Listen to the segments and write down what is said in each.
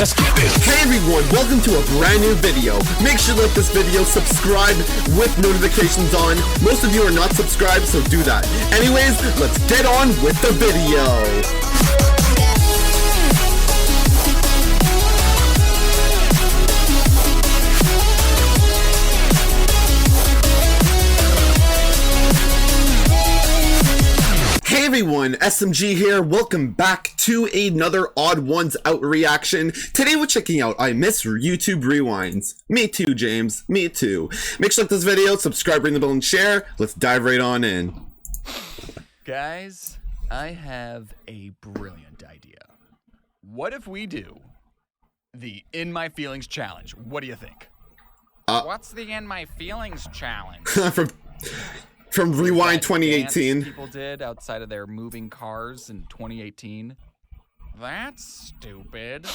Let's get it. Hey everyone, welcome to a brand new video. Make sure to like this video, subscribe with notifications on. Most of you are not subscribed, so do that. Anyways, let's get on with the video. Hey everyone, SMG here. Welcome back to another Odd Ones Out reaction. Today we're checking out I Miss YouTube Rewinds. Me too, James. Me too. Make sure to like this video, subscribe, ring the bell, and share. Let's dive right on in. Guys, I have a brilliant idea. What if we do the In My Feelings challenge? What do you think? What's the In My Feelings challenge? From Rewind 2018. People did outside of their moving cars in 2018. That's stupid.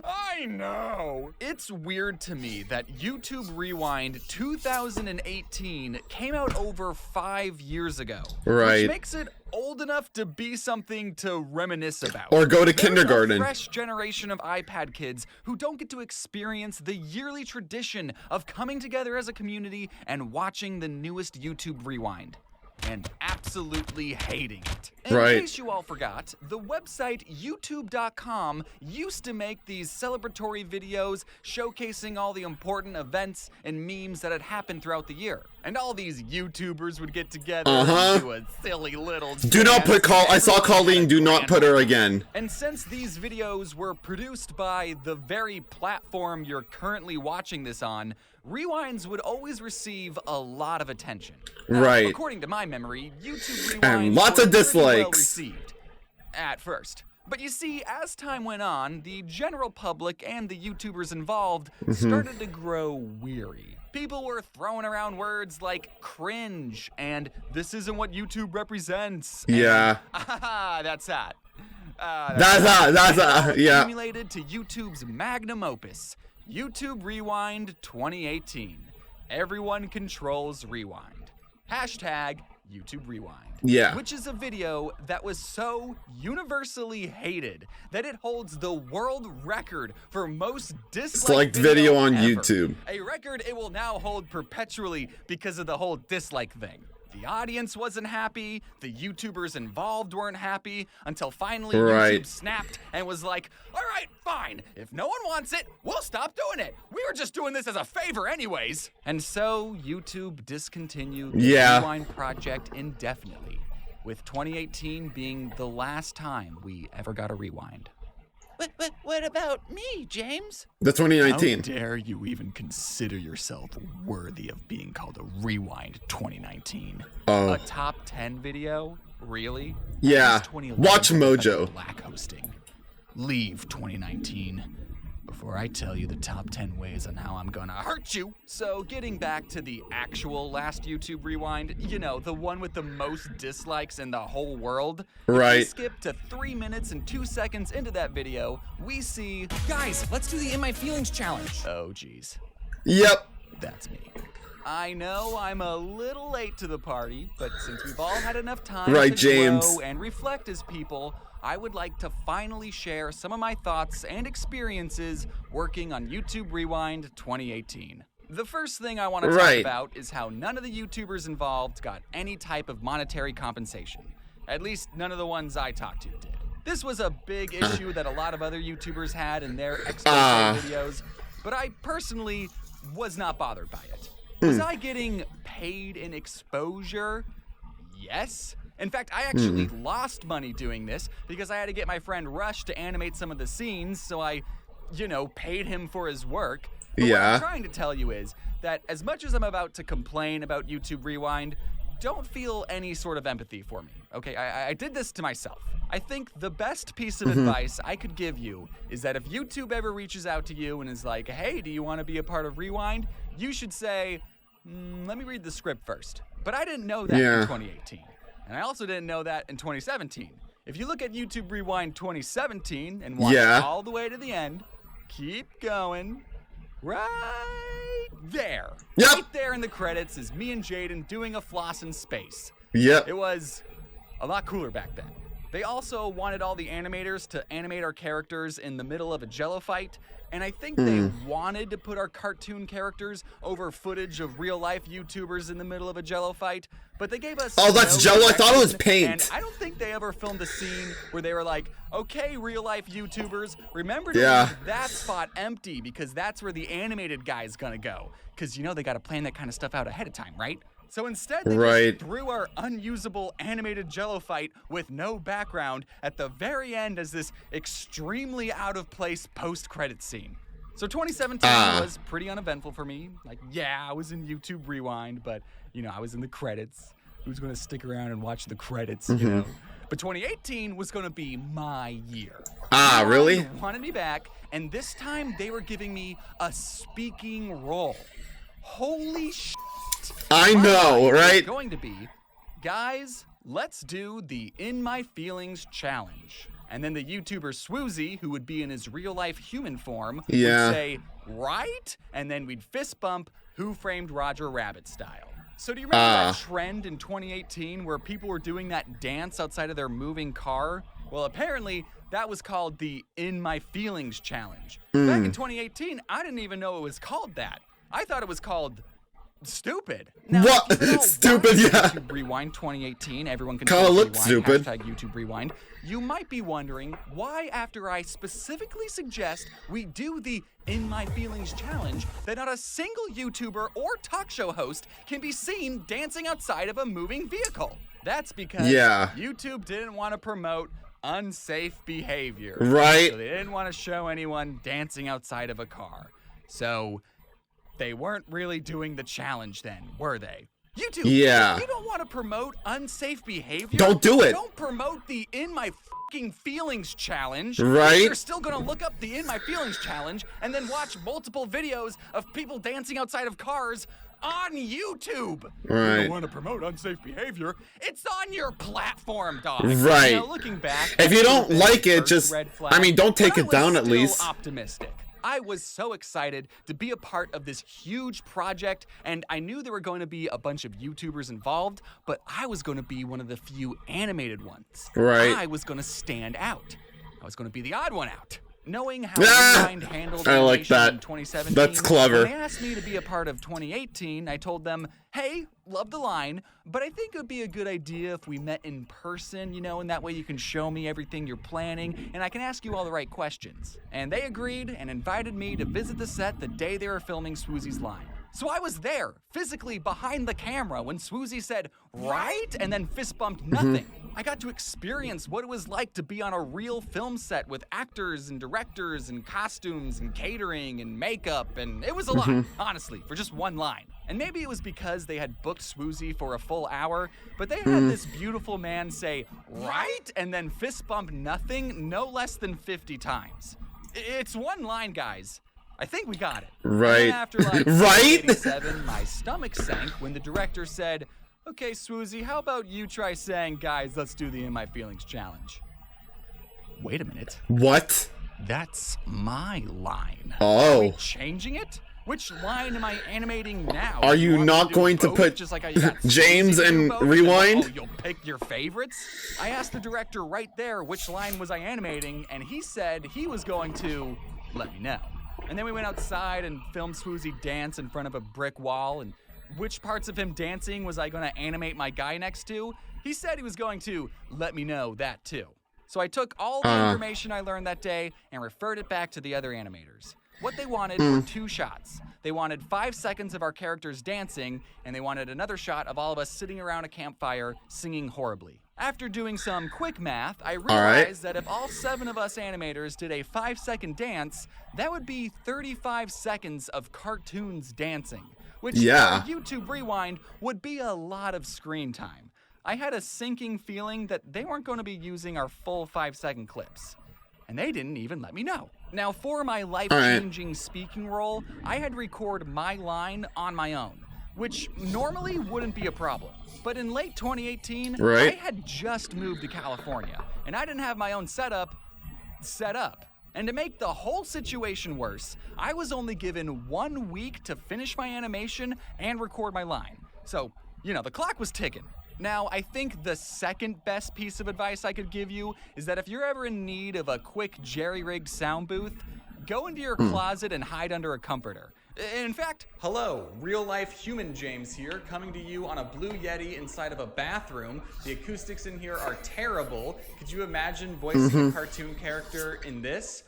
I know. It's weird to me that YouTube Rewind 2018 came out over 5 years ago. Right. Which makes it old enough to be something to reminisce about. Or go to There's kindergarten. A fresh generation of iPad kids who don't get to experience the yearly tradition of coming together as a community and watching the newest YouTube Rewind. And absolutely hating it. In case you all forgot, the website YouTube.com used to make these celebratory videos showcasing all the important events and memes that had happened throughout the year. And all these YouTubers would get together and do a silly little Do not put I saw Colleen, do not put her again. And since these videos were produced by the very platform you're currently watching this on, Rewinds would always receive a lot of attention. Now, right. According to my memory, YouTube Rewinds and lots of dislikes. well received at first. But you see, as time went on, the general public and the YouTubers involved started to grow weary. People were throwing around words like cringe and this isn't what YouTube represents. Yeah. And, that's that. Yeah. Accumulated to YouTube's magnum opus, YouTube Rewind 2018. Everyone controls Rewind. Hashtag YouTube Rewind. Yeah. Which is a video that was so universally hated that it holds the world record for most disliked video on ever. YouTube. A record it will now hold perpetually because of the whole dislike thing. The audience wasn't happy, the YouTubers involved weren't happy, until finally YouTube snapped and was like, all right, fine, if no one wants it, we'll stop doing it. We were just doing this as a favor anyways. And so YouTube discontinued the Rewind project indefinitely, with 2018 being the last time we ever got a Rewind. What about me, James? The 2019. How dare you even consider yourself worthy of being called a Rewind 2019? A top 10 video? Really? Yeah. Watch Mojo. Black hosting. Leave 2019 before I tell you the top 10 ways on how I'm gonna hurt you. So getting back to the actual last YouTube Rewind, you know, the one with the most dislikes in the whole world. If we skip to 3 minutes and 2 seconds into that video, we see, guys, let's do the In My Feelings challenge. Oh geez. Yep. That's me. I know I'm a little late to the party, but since we've all had enough time to grow and reflect as people, I would like to finally share some of my thoughts and experiences working on YouTube Rewind 2018. The first thing I want to talk about is how none of the YouTubers involved got any type of monetary compensation. At least none of the ones I talked to did. This was a big issue that a lot of other YouTubers had in their expose videos, but I personally was not bothered by it. Was I getting paid in exposure? Yes. In fact, I actually lost money doing this because I had to get my friend Rush to animate some of the scenes, so I, paid him for his work. But what I'm trying to tell you is that as much as I'm about to complain about YouTube Rewind, don't feel any sort of empathy for me, okay? I did this to myself. I think the best piece of advice I could give you is that if YouTube ever reaches out to you and is like, hey, do you want to be a part of Rewind? You should say, let me read the script first. But I didn't know that in 2018. And I also didn't know that in 2017. If you look at YouTube Rewind 2017 and watch all the way to the end, keep going, right there. Right there in the credits is me and Jaden doing a floss in space. It was a lot cooler back then. They also wanted all the animators to animate our characters in the middle of a jello fight, and I think they wanted to put our cartoon characters over footage of real-life YouTubers in the middle of a jello fight, but they gave us that's no jello? I thought it was direction, paint. And I don't think they ever filmed a scene where they were like, okay, real-life YouTubers, remember to leave that spot empty because that's where the animated guy's gonna go. Because, you know, they gotta plan that kind of stuff out ahead of time, right? So instead, they just threw our unusable animated jello fight with no background at the very end as this extremely out-of-place post-credit scene. So 2017 was pretty uneventful for me. Like, yeah, I was in YouTube Rewind, but, you know, I was in the credits. Who's going to stick around and watch the credits, you know? But 2018 was going to be my year. Really? They wanted me back, and this time they were giving me a speaking role. Holy shit. I know, right? It's going to be, guys, let's do the In My Feelings challenge. And then the YouTuber Swoozy, who would be in his real-life human form, would say, right? And then we'd fist bump Who Framed Roger Rabbit style. So do you remember that trend in 2018 where people were doing that dance outside of their moving car? Well, apparently, that was called the In My Feelings challenge. Back in 2018, I didn't even know it was called that. I thought it was called stupid. Now, what? Stupid, yeah. YouTube Rewind 2018. Everyone can Kinda looked rewind, stupid. Hashtag YouTube Rewind. You might be wondering why, after I specifically suggest we do the In My Feelings challenge, that not a single YouTuber or talk show host can be seen dancing outside of a moving vehicle. That's because YouTube didn't want to promote unsafe behavior. Right. So they didn't want to show anyone dancing outside of a car. So they weren't really doing the challenge then, were they? YouTube, if you don't want to promote unsafe behavior, don't do it. Don't promote the In My Fucking Feelings challenge. Right. You're still going to look up the In My Feelings challenge and then watch multiple videos of people dancing outside of cars on YouTube. Right. You don't want to promote unsafe behavior. It's on your platform, dog. Right. You know, looking back, if you don't like it, just, flag, I mean, don't take it down at still least. Optimistic. I was so excited to be a part of this huge project, and I knew there were going to be a bunch of YouTubers involved, but I was going to be one of the few animated ones. Right. I was going to stand out. I was going to be the odd one out. Knowing how Rewind handled I like that. in 2017, that's clever. when they asked me to be a part of 2018, I told them, hey, love the line, but I think it would be a good idea if we met in person, you know, and that way you can show me everything you're planning, and I can ask you all the right questions. And they agreed and invited me to visit the set the day they were filming Swoozy's line. So I was there, physically behind the camera, when Swoozy said, right? And then fist bumped nothing. I got to experience what it was like to be on a real film set with actors and directors and costumes and catering and makeup, and it was a lot, honestly, for just one line. And maybe it was because they had booked Swoozy for a full hour, but they had this beautiful man say, right? And then fist bump nothing no less than 50 times. It's one line, guys. I think we got it. Right. And after like right? 87, my stomach sank when the director said, okay, Swoozy, how about you try saying, guys, let's do the In My Feelings challenge. Wait a minute. What? That's my line. Oh. Are we changing it? Which line am I animating now? Are you not going to put just like how you got James and Rewind? Oh, you'll pick your favorites? I asked the director right there which line was I animating, and he said he was going to let me know. And then we went outside and filmed Swoozy dance in front of a brick wall, and which parts of him dancing was I going to animate my guy next to? He said he was going to let me know that too. So I took all the information I learned that day and referred it back to the other animators. What they wanted were 2 shots. They wanted 5 seconds of our characters dancing, and they wanted another shot of all of us sitting around a campfire singing horribly. After doing some quick math, I realized that if all 7 of us animators did a 5-second dance, that would be 35 seconds of cartoons dancing, which for YouTube Rewind would be a lot of screen time. I had a sinking feeling that they weren't going to be using our full 5-second clips. And they didn't even let me know. Now, for my life-changing speaking role, I had to record my line on my own, which normally wouldn't be a problem. But in late 2018, I had just moved to California, and I didn't have my own setup set up. And to make the whole situation worse, I was only given 1 week to finish my animation and record my line. So, you know, the clock was ticking. Now, I think the second best piece of advice I could give you is that if you're ever in need of a quick jerry-rigged sound booth, go into your closet and hide under a comforter. In fact, hello, real-life human James here, coming to you on a Blue Yeti inside of a bathroom. The acoustics in here are terrible. Could you imagine voicing a cartoon character in this?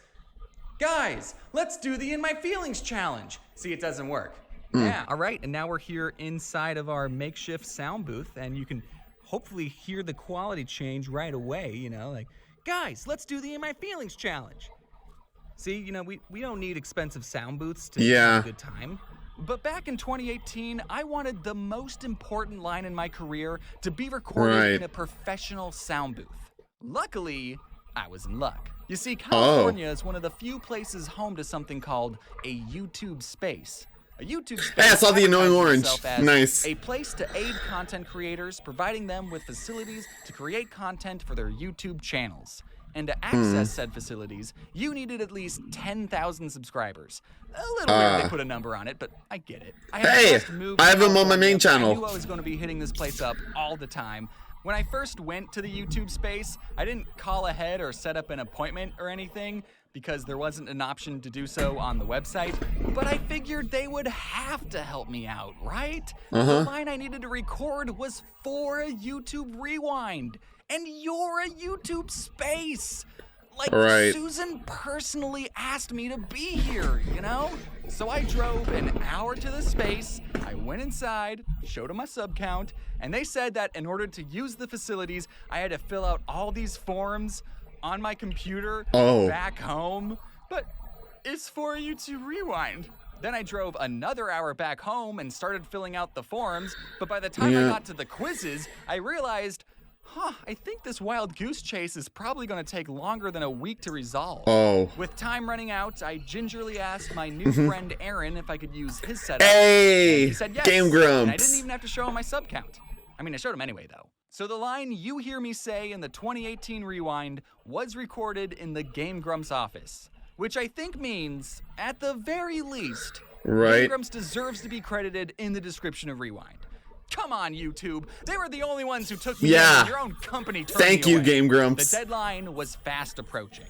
Guys, let's do the In My Feelings challenge. See, it doesn't work. Yeah, all right, and now we're here inside of our makeshift sound booth, and you can hopefully hear the quality change right away, you know, like, guys, let's do the In My Feelings challenge. See, you know, we don't need expensive sound booths to have a good time. But back in 2018, I wanted the most important line in my career to be recorded in a professional sound booth. Luckily, I was in luck. You see, California is one of the few places home to something called a YouTube space. A YouTube space. Hey, I saw the annoying orange. Nice. A place to aid content creators, providing them with facilities to create content for their YouTube channels. And to access said facilities, you needed at least 10,000 subscribers. A little weird they put a number on it, but I get it. I have him on my main channel. I knew I was going to be hitting this place up all the time. When I first went to the YouTube space, I didn't call ahead or set up an appointment or anything because there wasn't an option to do so on the website, but I figured they would have to help me out, right? The line I needed to record was for a YouTube Rewind, and you're a YouTube space. Like, Susan personally asked me to be here, you know? So I drove an hour to the space, I went inside, showed them my sub count, and they said that in order to use the facilities, I had to fill out all these forms on my computer back home. But it's for a YouTube Rewind. Then I drove another hour back home and started filling out the forms, but by the time I got to the quizzes, I realized, I think this wild goose chase is probably going to take longer than a week to resolve. With time running out, I gingerly asked my new friend Aaron if I could use his setup. Hey, he said yes, Game Grumps. and I didn't even have to show him my sub count. I mean, I showed him anyway, though. So the line you hear me say in the 2018 Rewind was recorded in the Game Grumps office, which I think means, at the very least, Game Grumps deserves to be credited in the description of Rewind. Come on, YouTube. They were the only ones who took me in. Your own company turned Thank me you, away. Game Grumps. The deadline was fast approaching.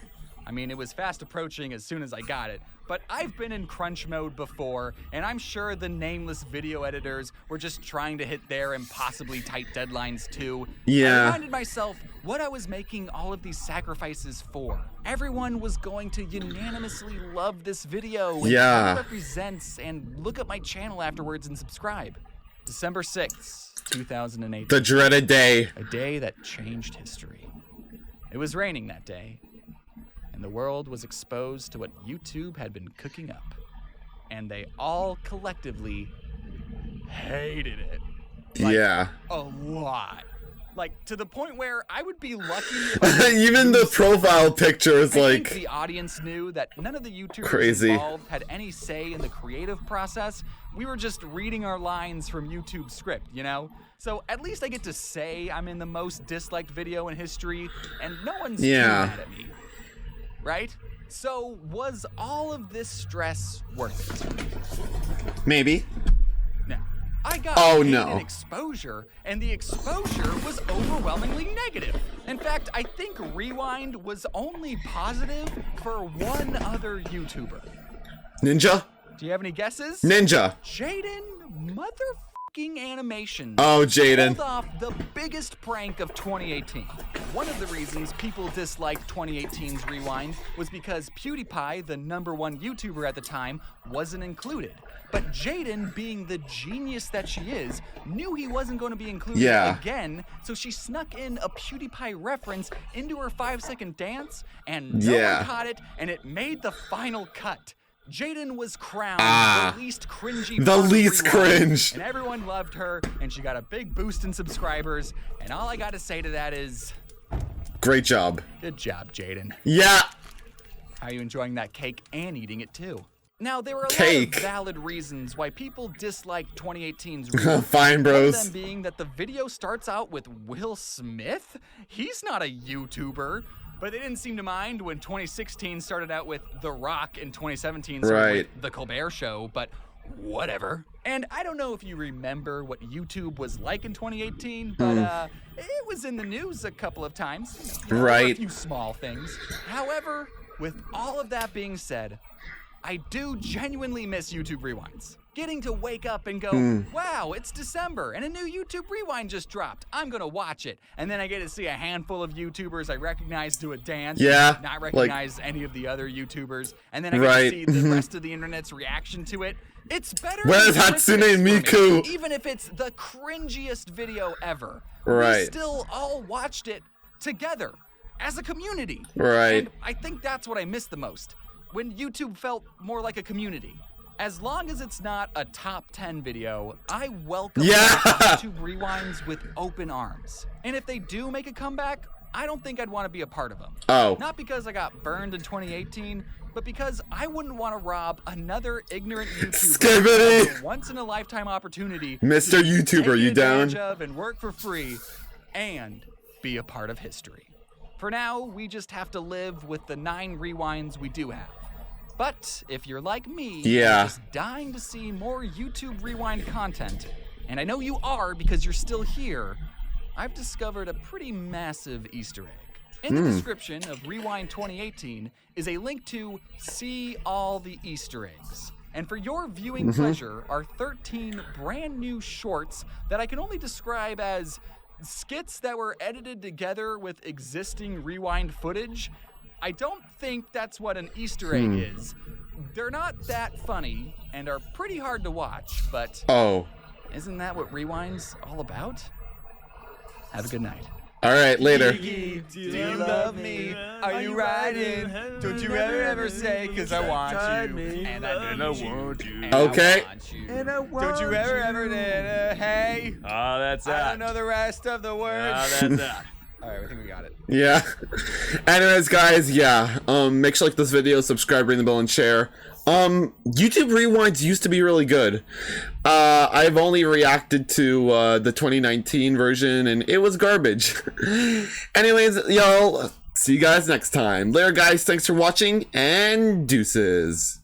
I mean, it was fast approaching as soon as I got it, but I've been in crunch mode before, and I'm sure the nameless video editors were just trying to hit their impossibly tight deadlines too. I reminded myself what I was making all of these sacrifices for. Everyone was going to unanimously love this video and what it represents, and look at my channel afterwards and subscribe. December 6th, 2008. The dreaded day. A day that changed history. It was raining that day, and the world was exposed to what YouTube had been cooking up. And they all collectively hated it. Like, a lot. Like, to the point where I would be lucky if even the profile picture is I like think the audience knew that none of the YouTubers involved had any say in the creative process. We were just reading our lines from YouTube's script, you know? So at least I get to say I'm in the most disliked video in history, and no one's too mad at me. Right? So was all of this stress worth it? Maybe. No. I got an exposure, and the exposure was overwhelmingly negative. In fact, I think Rewind was only positive for one other YouTuber. Ninja? Do you have any guesses? Ninja. Jaden motherfucking Animation. Oh, Jaden. Pulled off the biggest prank of 2018. One of the reasons people disliked 2018's Rewind was because PewDiePie, the #1 YouTuber at the time, wasn't included. But Jaden, being the genius that she is, knew he wasn't going to be included again, so she snuck in a PewDiePie reference into her 5-second dance, and no one caught it, and it made the final cut. Jaden was crowned the least cringy cringe. And everyone loved her, and she got a big boost in subscribers, and all I gotta say to that is... great job. Good job, Jaden. Yeah. How are you enjoying that cake and eating it too? Now, there were a lot of valid reasons why people disliked 2018's Rewind. Fine, bros. One of them being that the video starts out with Will Smith? He's not a YouTuber. But they didn't seem to mind when 2016 started out with The Rock and 2017 started with The Colbert Show. But whatever. And I don't know if you remember what YouTube was like in 2018, but it was in the news a couple of times. Right. A few small things. However, with all of that being said, I do genuinely miss YouTube Rewinds. Getting to wake up and go, wow, it's December and a new YouTube Rewind just dropped. I'm gonna watch it. And then I get to see a handful of YouTubers I recognize do a dance. Yeah. Not recognize any of the other YouTubers. And then I get to see the rest of the internet's reaction to it. It's better. Where's Hatsune Miku? Even if it's the cringiest video ever. Right. We still all watched it together as a community. Right. And I think that's what I miss the most. When YouTube felt more like a community. As long as it's not a top 10 video, I welcome YouTube Rewinds with open arms. And if they do make a comeback, I don't think I'd want to be a part of them. Oh. Not because I got burned in 2018, but because I wouldn't want to rob another ignorant YouTuber of a once-in-a-lifetime opportunity Mr. YouTuber, you down? Of and work for free and be a part of history. For now, we just have to live with the 9 rewinds we do have. But if you're like me, you're just dying to see more YouTube Rewind content, and I know you are because you're still here, I've discovered a pretty massive Easter egg. In the description of Rewind 2018 is a link to See All the Easter Eggs. And for your viewing pleasure are 13 brand new shorts that I can only describe as skits that were edited together with existing Rewind footage. I don't think that's what an Easter egg is. They're not that funny and are pretty hard to watch, but isn't that what Rewind's all about? Have a good night. All right, later. Do you love me? Are you riding? Don't you ever say, 'cause I want you. And I want you. Okay. And I want don't you ever hey? Oh, that's I don't know the rest of the words. Oh, that's that. All right, I think we got it. Yeah. Anyways, guys, make sure to like this video, subscribe, ring the bell, and share. YouTube Rewinds used to be really good. I've only reacted to the 2019 version, and it was garbage. Anyways, y'all, see you guys next time. Later, guys. Thanks for watching, and deuces.